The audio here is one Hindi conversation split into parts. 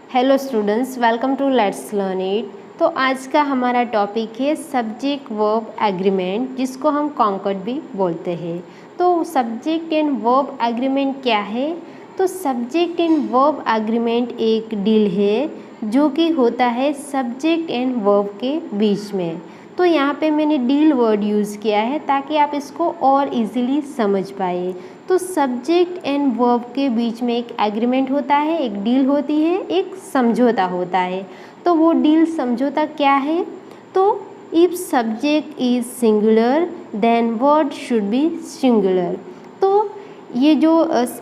Hello students, welcome to let's learn it. तो आज का हमारा टॉपिक है सब्जेक्ट वर्ब एग्रीमेंट, जिसको हम कॉन्कॉर्ड भी बोलते हैं। तो सब्जेक्ट एंड वर्ब एग्रीमेंट क्या है? तो सब्जेक्ट एंड वर्ब एग्रीमेंट एक डील है जो कि होता है सब्जेक्ट एंड वर्ब के बीच में। तो यहाँ पे मैंने डील वर्ड यूज़ किया है ताकि आप इसको और इजीली समझ पाए। तो सब्जेक्ट एंड वर्ब के बीच में एक एग्रीमेंट होता है, एक डील होती है, एक समझौता होता है। तो वो डील समझौता क्या है? तो if subject is singular then word should be singular. तो ये जो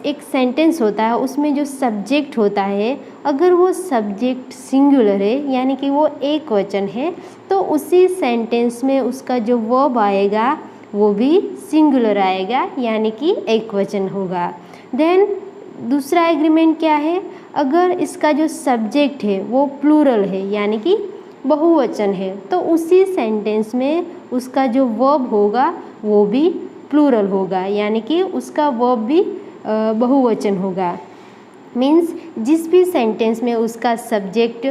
एक सेंटेंस होता है उसमें जो सब्जेक्ट होता है, अगर वो सब्जेक्ट सिंगुलर है यानी कि वो एक वचन है, तो उसी सेंटेंस में उसका जो वर्ब आएगा वो भी सिंगुलर आएगा यानी कि एक वचन होगा। देन दूसरा एग्रीमेंट क्या है? अगर इसका जो सब्जेक्ट है वो प्लूरल है यानी कि बहुवचन है, तो उसी सेंटेंस में उसका जो वर्ब होगा वो भी प्लूरल होगा यानी कि उसका वर्ब भी बहुवचन होगा। मीन्स जिस भी सेंटेंस में उसका सब्जेक्ट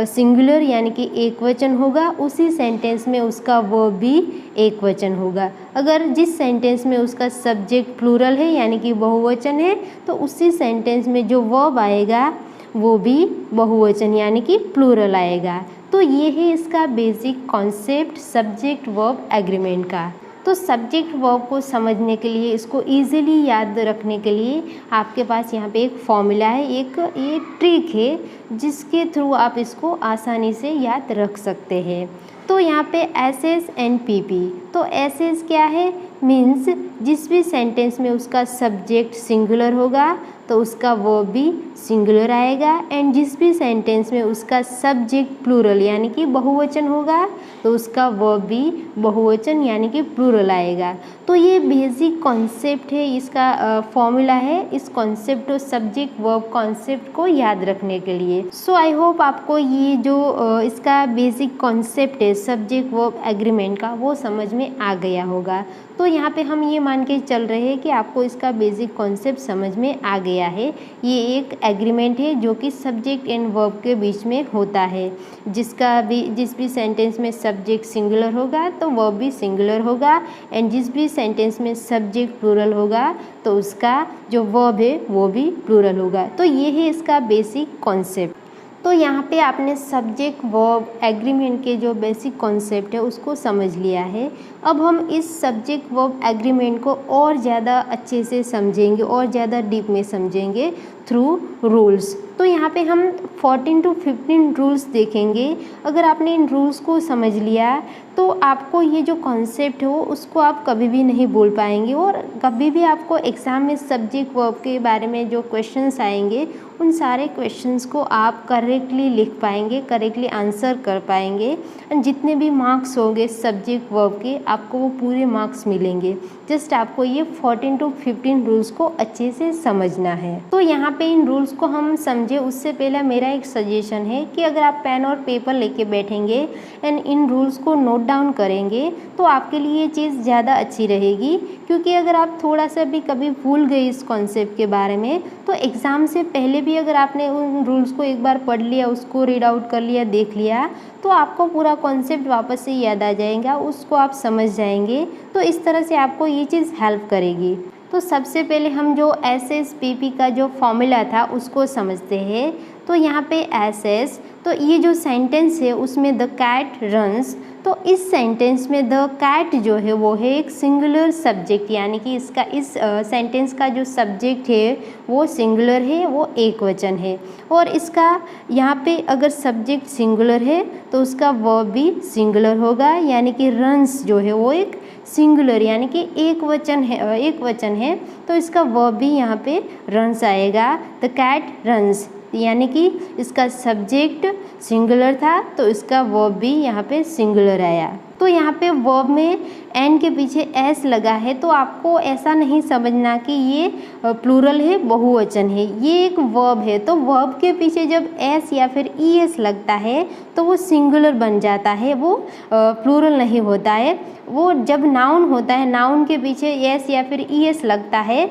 सिंगुलर यानी कि एक वचन होगा, उसी सेंटेंस में उसका वर्ब भी एक वचन होगा। अगर जिस सेंटेंस में उसका सब्जेक्ट प्लूरल है यानी कि बहुवचन है, तो उसी सेंटेंस में जो वर्ब आएगा वो भी बहुवचन यानी कि प्लूरल आएगा। तो ये है इसका basic concept subject verb agreement का। तो सब्जेक्ट वर्ब को समझने के लिए, इसको इजीली याद रखने के लिए आपके पास यहाँ पे एक फॉर्मूला है, एक ये ट्रिक है जिसके थ्रू आप इसको आसानी से याद रख सकते हैं। तो यहाँ पे S S and P P. तो एस एस क्या है? मीन्स जिस भी सेंटेंस में उसका सब्जेक्ट सिंगुलर होगा तो उसका वर्ब भी सिंगुलर आएगा, एंड जिस भी सेंटेंस में उसका सब्जेक्ट प्लूरल यानी कि बहुवचन होगा तो उसका वर्ब भी बहुवचन यानी कि प्लूरल आएगा। तो ये बेसिक कॉन्सेप्ट है, इसका फॉर्मूला है इस कॉन्सेप्ट और सब्जेक्ट वर्ब कॉन्सेप्ट को याद रखने के लिए। सो आई होप आपको ये जो इसका बेसिक कॉन्सेप्ट है सब्जेक्ट वर्ब एग्रीमेंट का वो समझ में आ गया होगा। तो यहाँ पे हम ये मान के चल रहे हैं कि आपको इसका बेसिक कॉन्सेप्ट समझ में आ गया है। ये एक एग्रीमेंट है जो कि सब्जेक्ट एंड वर्ब के बीच में होता है, जिस भी सेंटेंस में सब्जेक्ट सिंगुलर होगा तो वर्ब भी सिंगुलर होगा, एंड जिस भी सेंटेंस में सब्जेक्ट प्लूरल होगा तो उसका जो वर्ब है वो भी प्लूरल होगा। तो ये है इसका बेसिक कॉन्सेप्ट। तो यहाँ पे आपने सब्जेक्ट वर्ब एग्रीमेंट के जो बेसिक कॉन्सेप्ट है उसको समझ लिया है। अब हम इस सब्जेक्ट वर्ब एग्रीमेंट को और ज़्यादा अच्छे से समझेंगे और ज़्यादा डीप में समझेंगे थ्रू रूल्स। तो यहाँ पे हम 14 to 15 रूल्स देखेंगे। अगर आपने इन रूल्स को समझ लिया तो आपको ये जो कॉन्सेप्ट हो उसको आप कभी भी नहीं भूल पाएंगे, और कभी भी आपको एग्ज़ाम में सब्जेक्ट वर्ब के बारे में जो क्वेश्चंस आएंगे उन सारे क्वेश्चंस को आप करेक्टली लिख पाएंगे, करेक्टली आंसर कर पाएंगे, एंड जितने भी मार्क्स होंगे सब्जेक्ट वर्ब के आपको वो पूरे मार्क्स मिलेंगे। जस्ट आपको ये 14 to 15 रूल्स को अच्छे से समझना है। तो यहाँ पे इन रूल्स को हम समझे उससे पहले मेरा एक सजेशन है कि अगर आप पेन और पेपर लेके बैठेंगे एंड इन रूल्स को नोट डाउन करेंगे तो आपके लिए ये चीज़ ज़्यादा अच्छी रहेगी, क्योंकि अगर आप थोड़ा सा भी कभी भूल गए इस कॉन्सेप्ट के बारे में तो एग्ज़ाम से पहले भी अगर आपने उन रूल्स को एक बार पढ़ लिया, उसको रीड आउट कर लिया, देख लिया, तो आपको पूरा कॉन्सेप्ट वापस से याद आ जाएगा, उसको आप समझ जाएंगे। तो इस तरह से आपको ये चीज़ हेल्प करेगी। तो सबसे पहले हम जो एस एस पी पी का जो फॉर्मूला था उसको समझते हैं। तो यहाँ पे एस एस, तो ये जो सेंटेंस है उसमें द कैट रन्स, तो इस सेंटेंस में द कैट जो है वो है एक सिंगुलर सब्जेक्ट यानी कि इसका इस सेंटेंस का जो सब्जेक्ट है वो सिंगुलर है, वो एक वचन है, और इसका यहाँ पे अगर सब्जेक्ट सिंगुलर है तो उसका वर्ब भी सिंगुलर होगा यानी कि रन्स जो है वो एक सिंगुलर यानी कि एक वचन है, तो इसका वर्ब भी यहाँ पे रन्स आएगा। द कैट रन्स यानी कि इसका सब्जेक्ट सिंगुलर था तो इसका वर्ब भी यहाँ पे सिंगुलर आया। तो यहाँ पे वर्ब में एन के पीछे एस लगा है, तो आपको ऐसा नहीं समझना कि ये प्लूरल है, बहुवचन है। ये एक वर्ब है, तो वर्ब के पीछे जब एस या फिर ई एस लगता है तो वो सिंगुलर बन जाता है, वो प्लूरल नहीं होता है। वो जब नाउन होता है, नाउन के पीछे एस या फिर ई एस लगता है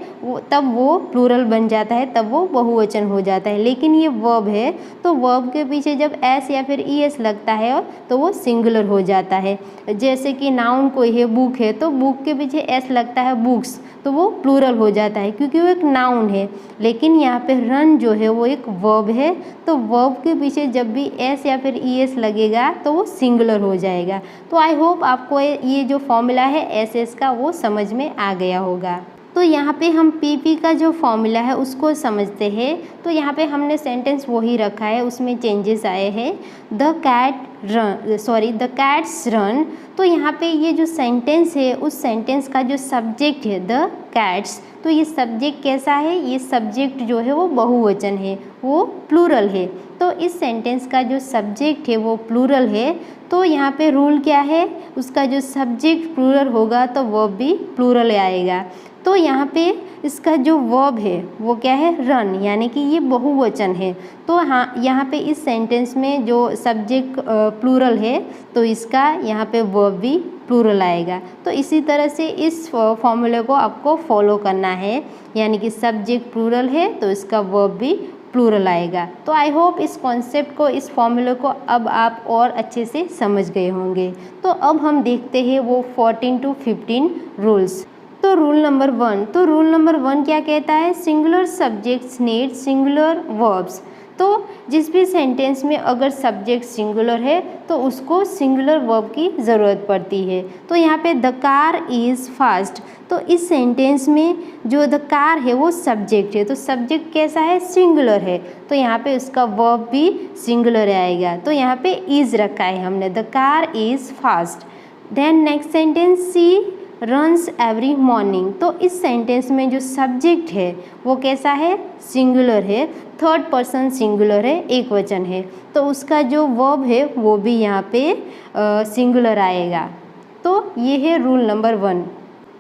तब वो प्लूरल बन जाता है, तब वो बहुवचन हो जाता है। लेकिन ये वर्ब है, तो वर्ब के पीछे जब एस या फिर ई एस लगता है तो वो सिंगुलर हो जाता है। जैसे कि नाउन कोई है, बुक है, तो बुक के पीछे एस लगता है, बुक्स, तो वो प्लूरल हो जाता है क्योंकि वो एक नाउन है। लेकिन यहाँ पे रन जो है वो एक वर्ब है, तो वर्ब के पीछे जब भी एस या फिर ई एस लगेगा तो वो सिंगुलर हो जाएगा। तो आई होप आपको ये जो फॉर्मूला है एस एस का वो समझ में आ गया होगा। तो यहाँ पे हम पीपी का जो फॉर्मूला है उसको समझते हैं। तो यहाँ पे हमने सेंटेंस वही रखा है, उसमें चेंजेस आए हैं। The cats run. तो यहाँ पे ये जो सेंटेंस है उस सेंटेंस का जो सब्जेक्ट है द कैट्स, तो ये सब्जेक्ट कैसा है, ये सब्जेक्ट जो है वो बहुवचन है, वो प्लूरल है। तो इस सेंटेंस का जो सब्जेक्ट है वो प्लूरल है, तो यहाँ पे रूल क्या है, उसका जो सब्जेक्ट प्लूरल होगा तो वर्ब भी प्लूरल आएगा। तो यहाँ पे इसका जो वर्ब है वो क्या है, रन, यानी कि ये बहुवचन है। तो हाँ, यहाँ पे इस सेंटेंस में जो सब्जेक्ट प्लूरल है तो इसका यहाँ पे वर्ब भी प्लूरल आएगा। तो इसी तरह से इस फॉर्मूले को आपको फॉलो करना है, यानी कि सब्जेक्ट प्लूरल है तो इसका वर्ब भी प्लूरल आएगा। तो आई होप इस कॉन्सेप्ट को, इस फॉर्मूले को अब आप और अच्छे से समझ गए होंगे। तो अब हम देखते हैं वो 14 to 15 रूल्स। तो रूल नंबर 1, तो रूल नंबर 1 क्या कहता है, singular subjects need singular verbs. तो जिस भी सेंटेंस में अगर सब्जेक्ट सिंगुलर है तो उसको सिंगुलर वर्ब की ज़रूरत पड़ती है। तो यहाँ पे द कार इज़ फास्ट, तो इस सेंटेंस में जो द कार है वो सब्जेक्ट है, तो सब्जेक्ट कैसा है, सिंगुलर है, तो यहाँ पे उसका वर्ब भी सिंगुलर आएगा। तो यहाँ पे इज़ रखा है हमने, the car is fast. Then next sentence, she runs every morning. तो इस सेंटेंस में जो सब्जेक्ट है वो कैसा है, सिंगुलर है, थर्ड पर्सन सिंगुलर है, एक वचन है, तो उसका जो वर्ब है वो भी यहाँ पे सिंगुलर आएगा। तो ये है रूल नंबर 1।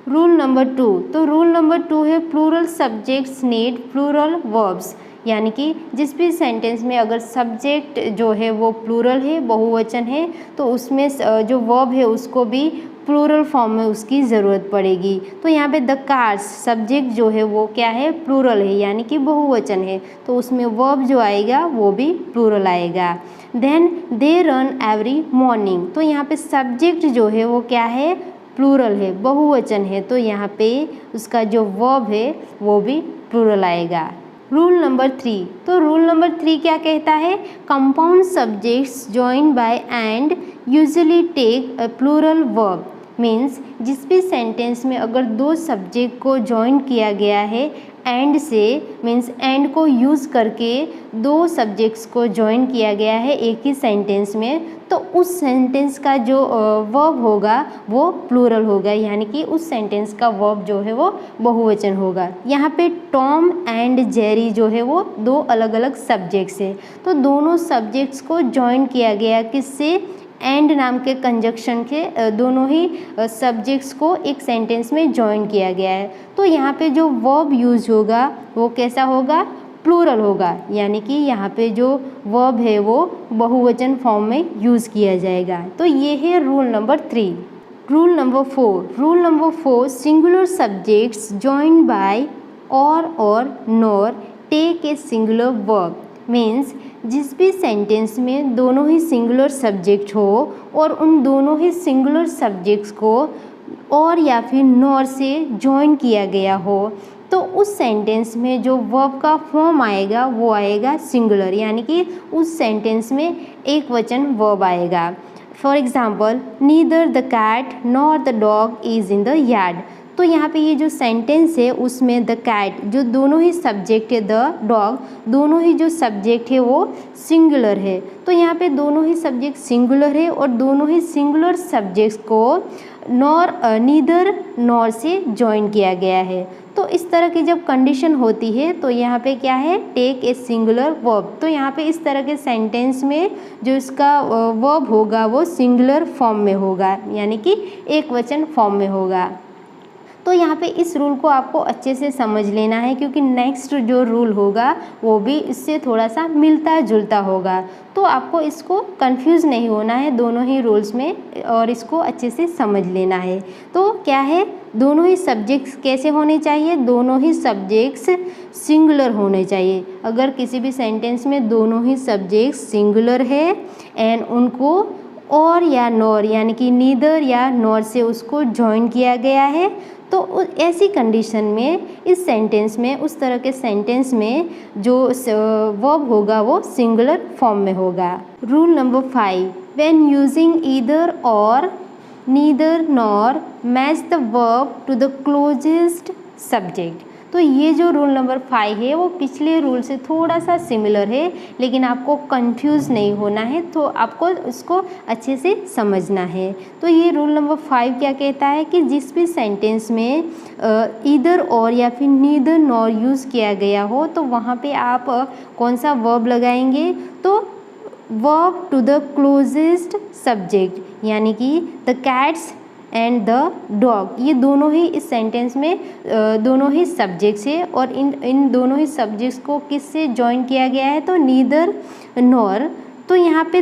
रूल नंबर 2, तो रूल नंबर 2 है plural subjects need plural verbs, यानी कि जिस भी सेंटेंस में अगर सब्जेक्ट जो है वो प्लूरल है, बहुवचन है, तो उसमें जो वर्ब है उसको भी प्लूरल फॉर्म में उसकी ज़रूरत पड़ेगी। तो यहाँ पे द कार्स, सब्जेक्ट जो है वो क्या है, प्लूरल है, यानी कि बहुवचन है, तो उसमें वर्ब जो आएगा वो भी प्लूरल आएगा। Then they run every morning, तो यहाँ पे सब्जेक्ट जो है वो क्या है, प्लूरल है, बहुवचन है, तो यहाँ पे उसका जो वर्ब है वो भी प्लूरल आएगा। रूल नंबर 3, तो रूल नंबर 3 क्या कहता है, compound subjects join by and usually take a plural verb. Means जिस भी सेंटेंस में अगर दो सब्जेक्ट को जॉइन किया गया है एंड से, मीन्स एंड को यूज़ करके दो सब्जेक्ट्स को जॉइन किया गया है एक ही सेंटेंस में, तो उस सेंटेंस का जो वर्ब होगा वो प्लूरल होगा, यानी कि उस सेंटेंस का वर्ब जो है वो बहुवचन होगा। यहाँ पे टॉम एंड जेरी जो है वो दो अलग अलग सब्जेक्ट्स है, तो दोनों सब्जेक्ट्स को जॉइन किया गया किससे, एंड नाम के कंजक्शन के, दोनों ही सब्जेक्ट्स को एक सेंटेंस में जॉइन किया गया है। तो यहाँ पे जो वर्ब यूज होगा वो कैसा होगा, प्लूरल होगा, यानी कि यहाँ पे जो वर्ब है वो बहुवचन फॉर्म में यूज़ किया जाएगा। तो ये है rule number 3। Rule number 4, rule number 4, singular subjects join by or nor take a singular verb. Means जिस भी सेंटेंस में दोनों ही सिंगुलर सब्जेक्ट हो और उन दोनों ही सिंगुलर सब्जेक्ट्स को और या फिर नॉर से जॉइन किया गया हो, तो उस सेंटेंस में जो वर्ब का फॉर्म आएगा वो आएगा सिंगुलर, यानी कि उस सेंटेंस में एक वचन वर्ब आएगा। For example, neither the cat nor the dog is in the yard. तो यहाँ पे ये जो सेंटेंस है उसमें द कैट जो दोनों ही सब्जेक्ट है, द डॉग दोनों ही जो सब्जेक्ट है वो सिंगुलर है। तो यहाँ पे दोनों ही सब्जेक्ट सिंगुलर है और दोनों ही सिंगुलर सब्जेक्ट्स को नीदर नॉर से जॉइन किया गया है। तो इस तरह की जब कंडीशन होती है तो यहाँ पे क्या है, टेक ए सिंगुलर वर्ब। तो यहाँ पे इस तरह के सेंटेंस में जो इसका वर्ब होगा वो सिंगुलर फॉर्म में होगा, यानी कि एक वचन फॉर्म में होगा। तो यहाँ पे इस रूल को आपको अच्छे से समझ लेना है, क्योंकि नेक्स्ट जो रूल होगा वो भी इससे थोड़ा सा मिलता जुलता होगा। तो आपको इसको कंफ्यूज नहीं होना है दोनों ही रूल्स में, और इसको अच्छे से समझ लेना है। तो क्या है, दोनों ही सब्जेक्ट्स कैसे होने चाहिए, दोनों ही सब्जेक्ट्स सिंगुलर होने चाहिए। अगर किसी भी सेंटेंस में दोनों ही सब्जेक्ट्स सिंगुलर है एंड उनको और या नॉर यानी कि नीदर या नॉर से उसको जॉइन किया गया है, तो ऐसी कंडीशन में इस सेंटेंस में, उस तरह के सेंटेंस में जो वर्ब होगा वो सिंगुलर फॉर्म में होगा। Rule number 5, when using either or neither nor match the verb to the closest subject. तो ये जो रूल नंबर 5 है वो पिछले रूल से थोड़ा सा सिमिलर है, लेकिन आपको कंफ्यूज नहीं होना है, तो आपको इसको अच्छे से समझना है। तो ये रूल नंबर 5 क्या कहता है कि जिस भी सेंटेंस में ईदर और या फिर नीदर नॉर यूज़ किया गया हो तो वहाँ पे आप कौन सा वर्ब लगाएंगे, तो verb to the closest subject, यानी कि the cats and the dog. ये दोनों ही इस सेंटेंस में दोनों ही सब्जेक्ट्स है, और इन दोनों ही सब्जेक्ट्स को किससे जॉइन किया गया है, तो नीदर नॉर। तो यहाँ पे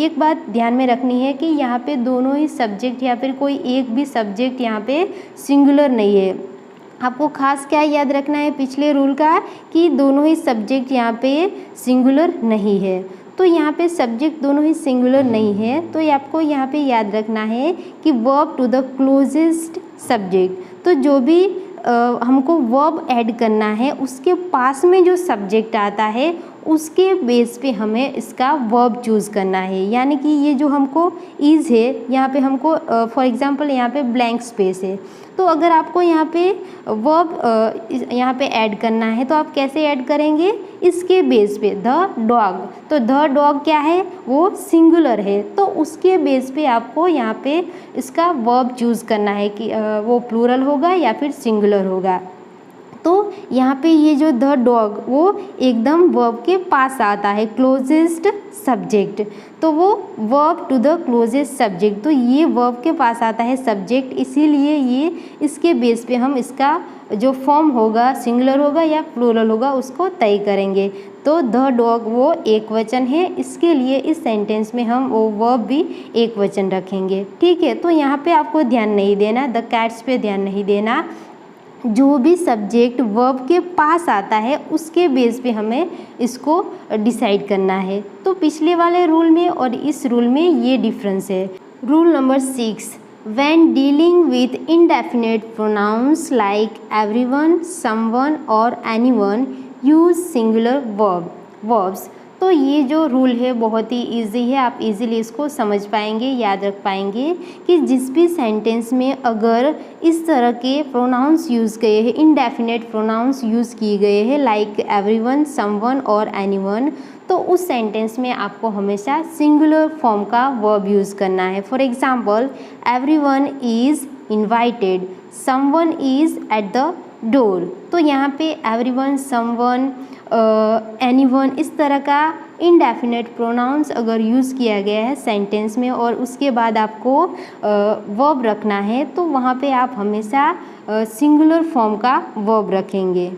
एक बात ध्यान में रखनी है कि यहाँ पे दोनों ही सब्जेक्ट या फिर कोई एक भी सब्जेक्ट यहाँ पे सिंगुलर नहीं है। आपको खास क्या याद रखना है पिछले रूल का, कि दोनों ही सब्जेक्ट यहाँ पे सिंगुलर नहीं है। तो यहाँ पे सब्जेक्ट दोनों ही सिंगुलर नहीं है, तो ये आपको यहाँ पे याद रखना है कि verb to the closest subject. तो जो भी हमको वर्ब ऐड करना है उसके पास में जो सब्जेक्ट आता है उसके बेस पे हमें इसका वर्ब चूज़ करना है। यानी कि ये जो हमको इज़ है, यहाँ पे हमको फॉर एग्जांपल यहाँ पे ब्लैंक स्पेस है, तो अगर आपको यहाँ पे वर्ब यहाँ पे ऐड करना है तो आप कैसे ऐड करेंगे, इसके बेस पे द डॉग। तो द डॉग क्या है, वो सिंगुलर है, तो उसके बेस पे आपको यहाँ पे इसका वर्ब चूज़ करना है कि वो प्लूरल होगा या फिर सिंगुलर होगा। तो यहाँ पे ये जो द डॉग वो एकदम वर्ब के पास आता है, क्लोजेस्ट सब्जेक्ट, तो वो verb to the closest subject. तो ये वर्ब के पास आता है सब्जेक्ट, इसीलिए ये इसके बेस पे हम इसका जो फॉर्म होगा सिंगुलर होगा या प्लूरल होगा उसको तय करेंगे। तो द डॉग वो एक वचन है, इसके लिए इस सेंटेंस में हम वो वर्ब भी एक वचन रखेंगे। ठीक है, तो यहाँ पे आपको ध्यान नहीं देना, द कैट्स पे ध्यान नहीं देना। जो भी सब्जेक्ट वर्ब के पास आता है उसके बेस पे हमें इसको डिसाइड करना है। तो पिछले वाले रूल में और इस रूल में ये डिफरेंस है। Rule number 6, when dealing with indefinite pronouns like everyone, someone और एनीवन यूज सिंगुलर वर्ब्स। तो ये जो रूल है बहुत ही इजी है, आप इजीली इसको समझ पाएंगे, याद रख पाएंगे कि जिस भी सेंटेंस में अगर इस तरह के प्रोनाउंस यूज़ गए हैं, इनडेफिनेट प्रोनाउंस यूज़ किए गए हैं लाइक एवरीवन, समवन और एनीवन, तो उस सेंटेंस में आपको हमेशा सिंगुलर फॉर्म का वर्ब यूज़ करना है। For example, everyone is invited, someone is at the door. तो यहाँ पे एवरीवन, समवन, एनीवन इस तरह का इनडेफिनेट प्रोनाउंस अगर यूज़ किया गया है सेंटेंस में और उसके बाद आपको वर्ब रखना है, तो वहाँ पे आप हमेशा सिंगुलर फॉर्म का वर्ब रखेंगे।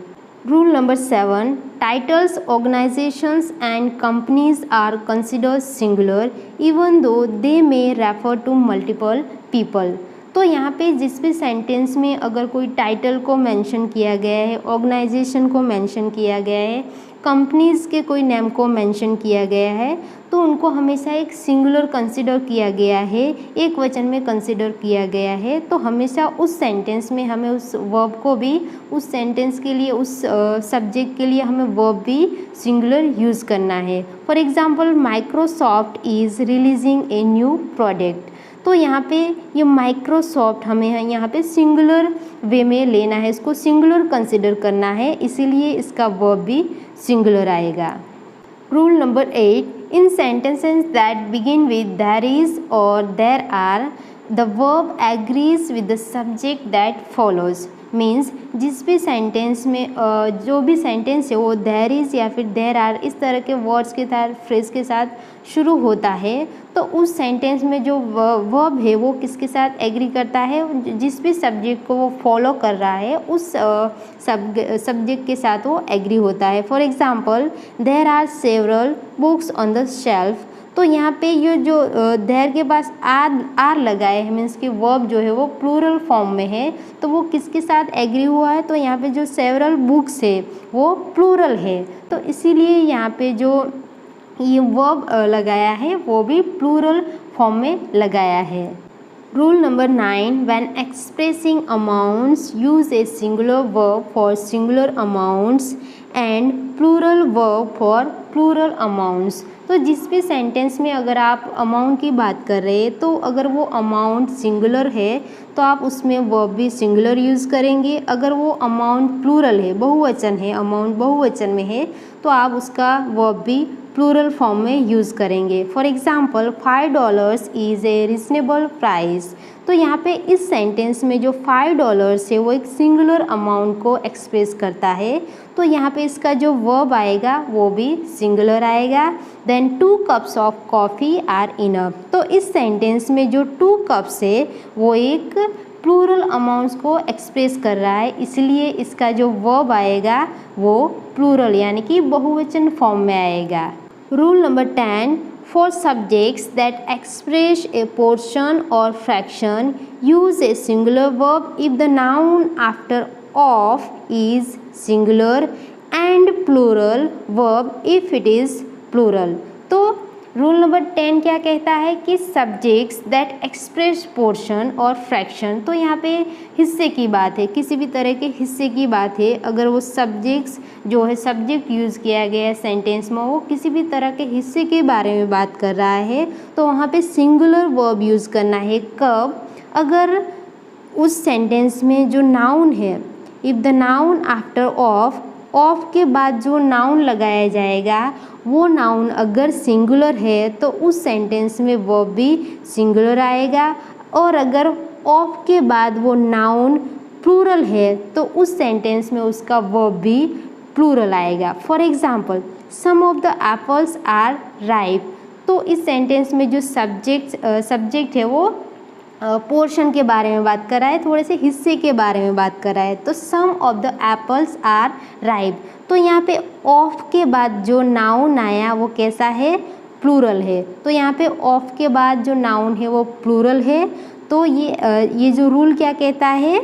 Rule number 7, titles, organisations and companies are considered singular even though they may refer to multiple people. तो यहाँ पे जिस भी सेंटेंस में अगर कोई टाइटल को मेंशन किया गया है, ऑर्गेनाइजेशन को मेंशन किया गया है, कंपनीज़ के कोई नेम को मेंशन किया गया है, तो उनको हमेशा एक सिंगुलर कंसिडर किया गया है, एक वचन में कंसिडर किया गया है। तो हमेशा उस सेंटेंस में हमें उस वर्ब को भी, उस सेंटेंस के लिए, उस सब्जेक्ट के लिए हमें वर्ब भी सिंगुलर यूज़ करना है। For example, Microsoft is releasing a new product. तो यहाँ पे ये माइक्रोसॉफ्ट हमें यहाँ पे सिंगुलर वे में लेना है, इसको सिंगुलर कंसिडर करना है, इसीलिए इसका वर्ब भी सिंगुलर आएगा। Rule number 8, in sentences that begin with there is or there are the verb agrees with the subject that follows means जिस भी सेंटेंस में जो भी सेंटेंस है वो देयर इज़ या फिर देयर आर इस तरह के वर्ड्स के साथ फ्रेज के साथ शुरू होता है तो उस सेंटेंस में जो वर्ब है वो किसके साथ एग्री करता है, जिस भी सब्जेक्ट को वो फॉलो कर रहा है उस सब्जेक्ट के साथ वो एग्री होता है। For example there are several books on the shelf, तो यहाँ पे ये जो देयर के पास आर लगाए है मीन्स कि वर्ब जो है वो प्लूरल फॉर्म में है तो वो किसके साथ एग्री हुआ है, तो यहाँ पे जो सेवरल बुक्स है वो प्लूरल है तो इसीलिए यहाँ पे जो ये वर्ब लगाया है वो भी प्लूरल फॉर्म में लगाया है। Rule number 9, when expressing amounts use a singular verb for singular amounts and plural verb for plural amounts. तो जिस भी सेंटेंस में अगर आप अमाउंट की बात कर रहे हैं तो अगर वो अमाउंट सिंगुलर है तो आप उसमें वर्ब भी सिंगुलर यूज़ करेंगे, अगर वो अमाउंट प्लूरल है बहुवचन है अमाउंट बहुवचन में है तो आप उसका वर्ब भी प्लूरल फॉर्म में यूज़ करेंगे। For example $5 is a reasonable price, तो यहाँ पे इस सेंटेंस में जो $5 है वो एक सिंगुलर अमाउंट को एक्सप्रेस करता है तो यहाँ पे इसका जो वर्ब आएगा वो भी सिंगुलर आएगा। Then 2 cups of coffee are enough, तो इस सेंटेंस में जो 2 कप्स है वो एक प्लूरल अमाउंट्स को एक्सप्रेस कर रहा है इसलिए इसका जो वर्ब आएगा वो प्लूरल यानी कि बहुवचन फॉर्म में आएगा। Rule number 10, for subjects that express a portion or fraction use a singular verb if the noun after of is singular and plural verb if it is plural। तो रूल नंबर 10 क्या कहता है कि सब्जेक्ट्स दैट एक्सप्रेस पोर्शन और फ्रैक्शन, तो यहाँ पे हिस्से की बात है, किसी भी तरह के हिस्से की बात है, अगर वो सब्जेक्ट्स जो है सब्जेक्ट यूज़ किया गया है सेंटेंस में वो किसी भी तरह के हिस्से के बारे में बात कर रहा है तो वहाँ पे सिंगुलर वर्ब यूज़ करना है। कब? अगर उस सेंटेंस में जो नाउन है if the noun after of के बाद जो नाउन लगाया जाएगा वो नाउन अगर सिंगुलर है तो उस सेंटेंस में वर्ब भी सिंगुलर आएगा और अगर ऑफ के बाद वो नाउन प्लूरल है तो उस सेंटेंस में उसका वर्ब भी प्लूरल आएगा। For example some of the apples are ripe, तो इस सेंटेंस में जो सब्जेक्ट है वो पोर्शन के बारे में बात कर रहा है, थोड़े से हिस्से के बारे में बात कर रहा है तो some of the apples are ripe, तो यहाँ पे ऑफ के बाद जो नाउन आया वो कैसा है? प्लूरल है, तो यहाँ पे ऑफ के बाद जो नाउन है वो प्लूरल है तो ये जो रूल क्या कहता है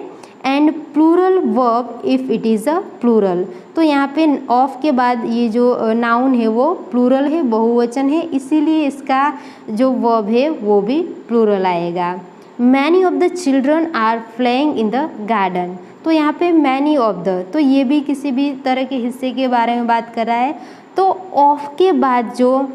and plural verb if it is a plural, तो यहाँ पे ऑफ के बाद ये जो नाउन है वो प्लूरल है बहुवचन है इसीलिए इसका जो वर्ब है वो भी प्लूरल आएगा। Many of the children are playing in the garden, तो यहाँ पे मैनी ऑफ द, तो ये भी किसी भी तरह के हिस्से के बारे में बात कर रहा है तो ऑफ के बाद जो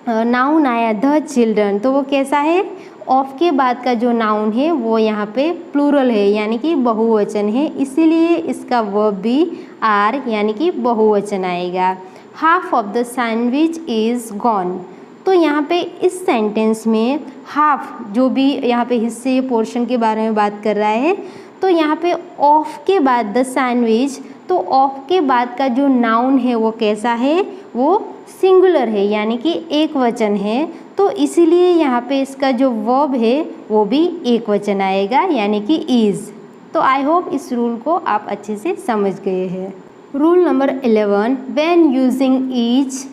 नाउन आया द चिल्ड्रन तो वो कैसा है? ऑफ के बाद का जो नाउन है वो यहाँ पे प्लूरल है यानी कि बहुवचन है इसीलिए इसका वर्ब भी आर यानी कि बहुवचन आएगा। Half of the sandwich is gone, तो यहाँ पे इस सेंटेंस में हाफ जो भी यहाँ पे हिस्से पोर्शन के बारे में बात कर रहा है तो यहाँ पे ऑफ के बाद द सैंडविच, तो ऑफ के बाद का जो नाउन है वो कैसा है? वो सिंगुलर है यानी कि एक वचन है तो इसीलिए यहाँ पे इसका जो वर्ब है वो भी एक वचन आएगा यानी कि इज़। तो आई होप इस रूल को आप अच्छे से समझ गए हैं। Rule number 11, when using each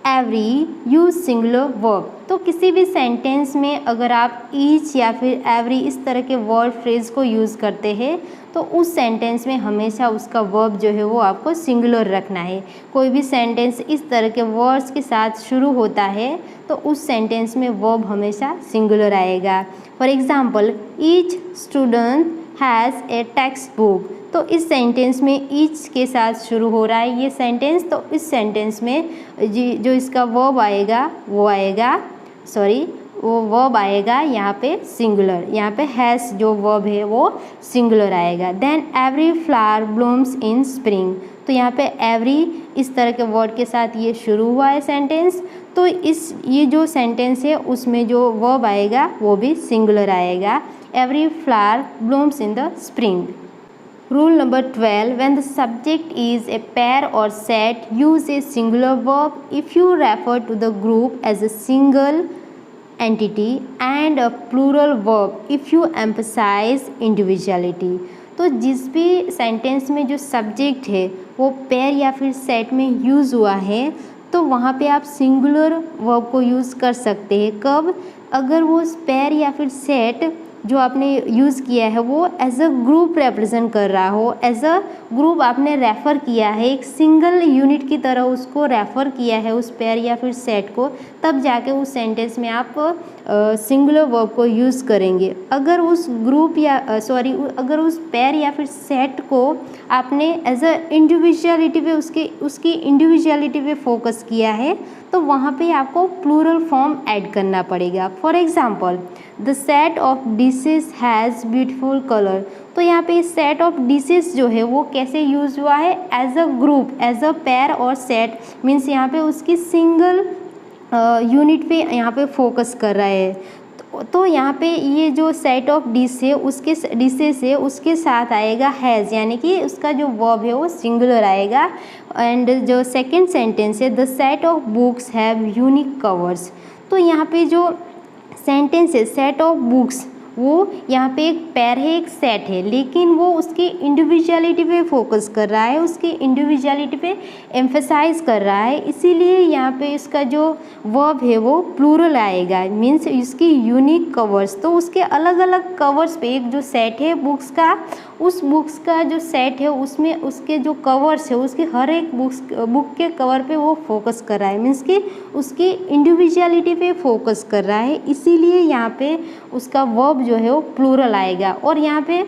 every use singular verb, तो किसी भी सेंटेंस में अगर आप ईच या फिर एवरी इस तरह के वर्ड फ्रेज को यूज़ करते हैं तो उस सेंटेंस में हमेशा उसका वर्ब जो है वो आपको सिंगुलर रखना है। कोई भी सेंटेंस इस तरह के वर्ड्स के साथ शुरू होता है तो उस सेंटेंस में वर्ब हमेशा सिंगुलर आएगा। For example each student has a text book, तो इस सेंटेंस में ईच के साथ शुरू हो रहा है ये सेंटेंस तो इस सेंटेंस में जो इसका वर्ब आएगा वो वर्ब आएगा यहाँ पे सिंगुलर, यहाँ पे हैज़ जो वर्ब है वो सिंगुलर आएगा। Then every flower blooms in spring, तो यहाँ पे एवरी इस तरह के वर्ड के साथ ये शुरू हुआ है सेंटेंस, तो ये जो सेंटेंस है उसमें जो वर्ब आएगा वो भी सिंगुलर आएगा। Every flower blooms in the spring. Rule number 12, when the subject is a pair or set, use a singular verb if you refer to the group as a single entity and a plural verb if you emphasize individuality। तो जिस भी सेंटेंस में जो सब्जेक्ट है वो पेयर या फिर सेट में यूज़ हुआ है तो वहाँ पे आप सिंगुलर वर्ब को यूज़ कर सकते हैं। कब? अगर वो पेयर या फिर सेट जो आपने यूज़ किया है वो एज अ ग्रुप रिप्रेजेंट कर रहा हो, एज अ ग्रुप आपने रेफ़र किया है, एक सिंगल यूनिट की तरह उसको रेफ़र किया है उस पेयर या फिर सेट को, तब जाके उस सेंटेंस में आप सिंगुलर वर्ब को यूज़ करेंगे। अगर उस ग्रुप या अगर उस पेयर या फिर सेट को आपने एज अ इंडिविजुअलिटी पे उसकी इंडिविजुअलिटी पे फोकस किया है तो वहाँ पे आपको प्लूरल फॉर्म ऐड करना पड़ेगा। For example, the set of dishes has beautiful colour. तो यहाँ पे सेट ऑफ डिशेस जो है वो कैसे यूज़ हुआ है? As a group, as a pair और सेट, मीन्स यहाँ पे उसकी सिंगल यूनिट पे यहाँ पे फोकस कर रहा है। तो यहाँ पे ये जो सेट ऑफ डिश है उसके डिशेस है उसके साथ आएगा हैज़, यानी कि उसका जो वर्ब है वो सिंगुलर आएगा। एंड जो सेकंड सेंटेंस है, the set of books have unique covers. तो यहाँ पे जो सेंटेंस है सेट ऑफ बुक्स, वो यहाँ पे एक पेयर है एक सेट है, लेकिन वो उसकी इंडिविजुअलिटी पे फोकस कर रहा है, उसकी इंडिविजुअलिटी पे एम्फेसाइज कर रहा है, इसीलिए यहाँ पे इसका जो वर्ब है वो प्लूरल आएगा, मीन्स इसकी यूनिक कवर्स। तो उसके अलग अलग कवर्स पे एक जो सेट है बुक्स का, उस बुक्स का जो सेट है उसमें उसके जो कवर्स है उसके हर एक बुक के कवर पे वो फोकस कर रहा है, मीन्स कि उसकी इंडिविजुअलिटी पे फोकस कर रहा है, इसीलिए यहाँ पे उसका वर्ब जो है वो प्लूरल आएगा। और यहाँ पे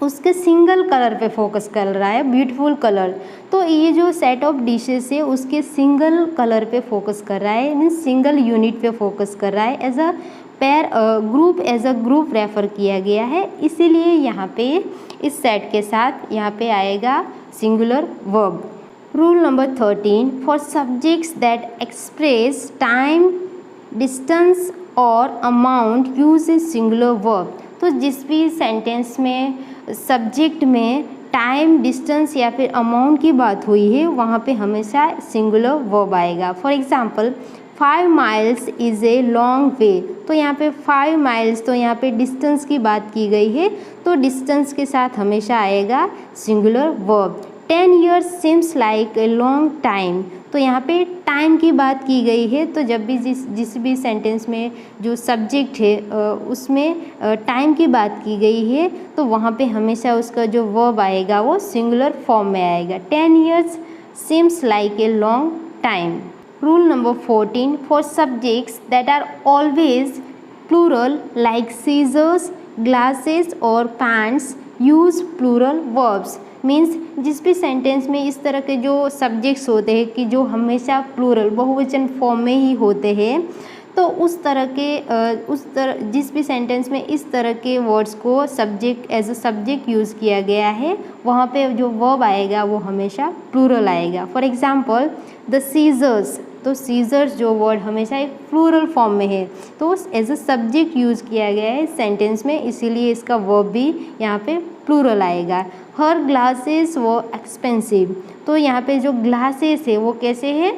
उसके सिंगल कलर पे फोकस कर रहा है, ब्यूटीफुल कलर। तो ये जो सेट ऑफ डिशेस है उसके सिंगल कलर पे फोकस कर रहा है, मीन्स सिंगल यूनिट पे फोकस कर रहा है, as a pair group, as a group refer किया गया है, इसीलिए यहाँ पे इस सेट के साथ यहाँ पे आएगा singular verb. Rule number 13, for subjects that express time, distance or amount use a singular verb. तो जिस भी सेंटेंस में सब्जेक्ट में टाइम, डिस्टेंस या फिर अमाउंट की बात हुई है वहाँ पे हमेशा सिंगुलर वर्ब आएगा। For example, 5 miles is a long way. तो यहाँ पे 5 माइल्स, तो यहाँ पे डिस्टेंस की बात की गई है तो डिस्टेंस के साथ हमेशा आएगा singular verb. 10 years seems like a long time। तो यहाँ पे टाइम की बात की गई है, तो जब भी जिस भी सेंटेंस में जो सब्जेक्ट है उसमें टाइम की बात की गई है तो वहाँ पे हमेशा उसका जो वर्ब आएगा वो सिंगुलर फॉर्म में आएगा। 10 years seems like a long time। Rule number 14, for subjects that are always plural like scissors, glasses और pants, use plural verbs। Means जिस भी सेंटेंस में इस तरह के जो सब्जेक्ट्स होते हैं कि जो हमेशा प्लूरल बहुवचन फॉर्म में ही होते हैं, तो उस तरह जिस भी सेंटेंस में इस तरह के वर्ड्स को subject as a subject use किया गया है वहाँ पे जो वर्ब आएगा वो हमेशा प्लूरल आएगा। For example, the scissors. तो सीजर्स जो वर्ड हमेशा एक प्लूरल फॉर्म में है तो एज अ सब्जेक्ट यूज़ किया गया है सेंटेंस में, इसीलिए इसका वर्ब भी यहाँ पे प्लूरल आएगा। हर ग्लासेस वो एक्सपेंसिव। तो यहाँ पे जो ग्लासेस है वो कैसे है,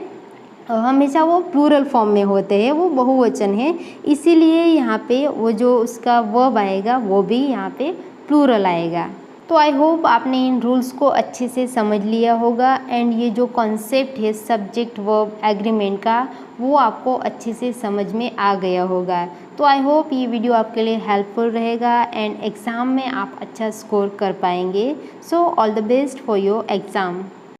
हमेशा वो प्लूरल फॉर्म में होते हैं, वो बहुवचन है, इसीलिए यहाँ पे वो जो उसका वर्ब आएगा वो भी यहाँ पे प्लूरल आएगा। तो आई होप आपने इन रूल्स को अच्छे से समझ लिया होगा एंड ये जो कॉन्सेप्ट है सब्जेक्ट वर्ब एग्रीमेंट का वो आपको अच्छे से समझ में आ गया होगा। तो आई होप ये वीडियो आपके लिए हेल्पफुल रहेगा एंड एग्ज़ाम में आप अच्छा स्कोर कर पाएंगे। So all the best for your exam.